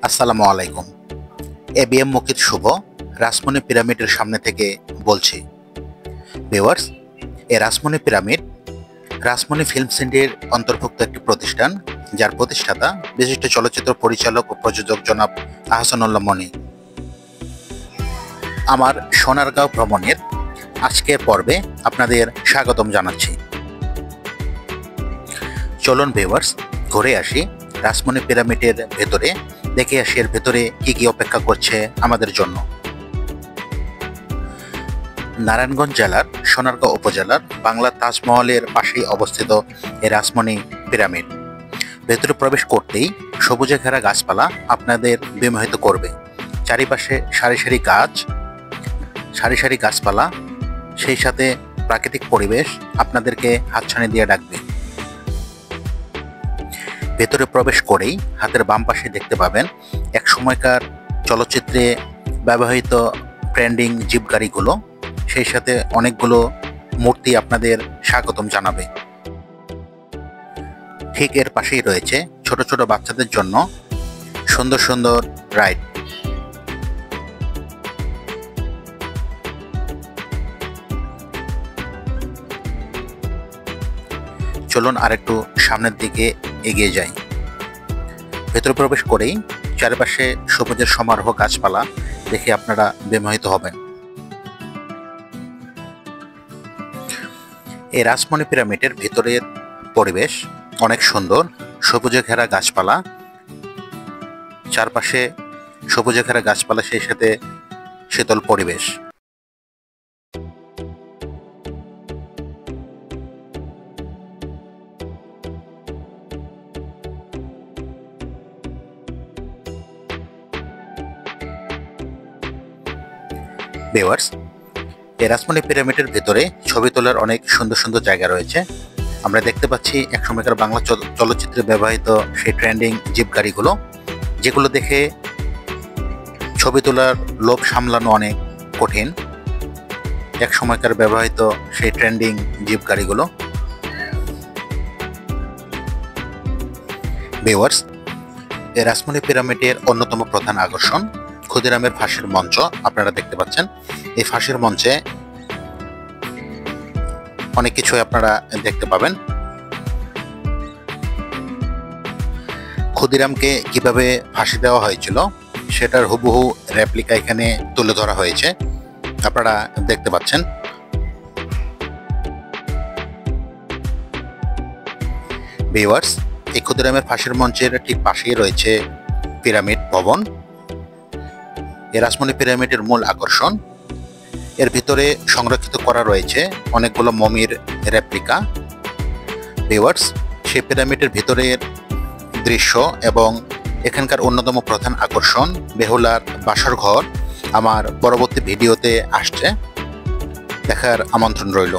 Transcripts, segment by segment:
আসসালামু আলাইকুম। এবিএম মুকিত শুভ রাসমণি পিরামিডের সামনে থেকে বলছি। ভিউয়ার্স, এই রাসমণি পিরামিড রাসমণি ফিল্ম সিটির অন্তর্ভুক্ত একটি প্রতিষ্ঠান, যার প্রতিষ্ঠাতা বিশিষ্ট চলচ্চিত্র পরিচালক ও প্রযোজক জনাব আহসানুল্লাহ মনি। আমার সোনারগাঁও ভ্রমণের আজকের পর্বে আপনাদের স্বাগতম জানাচ্ছি। চলুন ভিউয়ার্স, ঘুরে আসি রাসমণি পিরামিডের ভেতরে, দেখে আসি এর ভেতরে কি কি অপেক্ষা করছে আমাদের জন্য। নারায়ণগঞ্জ জেলার সোনারগাঁও উপজেলার বাংলা তাজমহলের পাশেই অবস্থিত এই রাসমণি পিরামিড। ভেতরে প্রবেশ করতেই সবুজে ঘেরা গাছপালা আপনাদের বিমোহিত করবে। চারিপাশে সারি সারি গাছপালা, সেই সাথে প্রাকৃতিক পরিবেশ আপনাদেরকে হাতছানি দিয়ে ডাকবে। ভেতরে প্রবেশ করেই হাতের বাম পাশে দেখতে পাবেন এক সময়কার চলচ্চিত্রে ব্যবহৃত ট্রেন্ডিং জিপ গাড়িগুলো, সেই সাথে অনেকগুলো মূর্তি আপনাদের স্বাগতম জানাবে। ঠিক এর পাশেই রয়েছে ছোট ছোট বাচ্চাদের জন্য সুন্দর সুন্দর রাইড। চলুন আরেকটু সামনের দিকে এগিয়ে যাই। ভেতরে প্রবেশ করেই চারপাশে সবুজের সমারোহ গাছপালা দেখে আপনারা বিমোহিত হবেন। এই রাসমণি পিরামিডের ভেতরের পরিবেশ অনেক সুন্দর। সবুজে ঘেরা গাছপালা, চারপাশে সবুজে ঘেরা গাছপালা, সেই সাথে শীতল পরিবেশ। ভিউয়ার্স, এই রাসমণি পিরামিডের ভেতরে ছবি তোলার অনেক সুন্দর সুন্দর জায়গা রয়েছে। আমরা দেখতে পাচ্ছি এক সময়কার বাংলা চলচ্চিত্রে ব্যবহৃত সেই ট্রেন্ডিং জিপ গাড়িগুলো, যেগুলো দেখে ছবি তোলার লোভ সামলানো অনেক কঠিন। এক সময়কার ব্যবহৃত সেই ট্রেন্ডিং জিপ গাড়িগুলো। ভিউয়ার্স, এই রাসমণি পিরামিডের অন্যতম প্রধান আকর্ষণ ক্ষুদিরামের ফাঁসির মঞ্চ আপনারা দেখতে পাচ্ছেন। এই ফাঁসির মঞ্চে অনেক কিছু আপনারা দেখতে পাবেন। ক্ষুদিরামকে কিভাবে ফাঁসি দেওয়া হয়েছিল সেটার হুবহু রেপ্লিকা এখানে তুলে ধরা হয়েছে, আপনারা দেখতে পাচ্ছেন। ভিউয়ার্স, এই ক্ষুদিরামের ফাঁসির মঞ্চের ঠিক পাশেই রয়েছে পিরামিড ভবন। এই রাসমণি পিরামিডের মূল আকর্ষণ, এর ভিতরে সংরক্ষিত করা রয়েছে অনেকগুলো মমির রেপ্লিকা। ভিউয়ার্স, সেই পিরামিডের ভিতরের দৃশ্য এবং এখানকার অন্যতম প্রধান আকর্ষণ বেহুলার বাসর ঘর আমার পরবর্তী ভিডিওতে আসছে, দেখার আমন্ত্রণ রইল।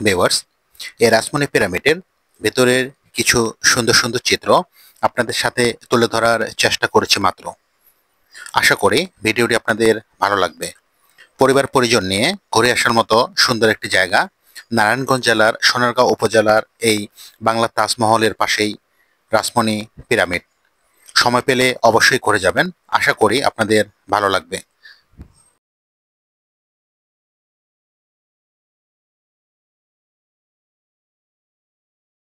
ভিউয়ার্স, এই রাসমণি পিরামিডের ভেতরের কিছু সুন্দর সুন্দর চিত্র আপনাদের সাথে তুলে ধরার চেষ্টা করেছি মাত্র। আশা করি ভিডিওটি আপনাদের ভালো লাগবে। পরিবার পরিজন নিয়ে ঘুরে আসার মতো সুন্দর একটি জায়গা, নারায়ণগঞ্জ জেলার সোনারগাঁও উপজেলার এই বাংলা তাজমহলের পাশেই রাসমণি পিরামিড। সময় পেলে অবশ্যই ঘুরে যাবেন, আশা করি আপনাদের ভালো লাগবে।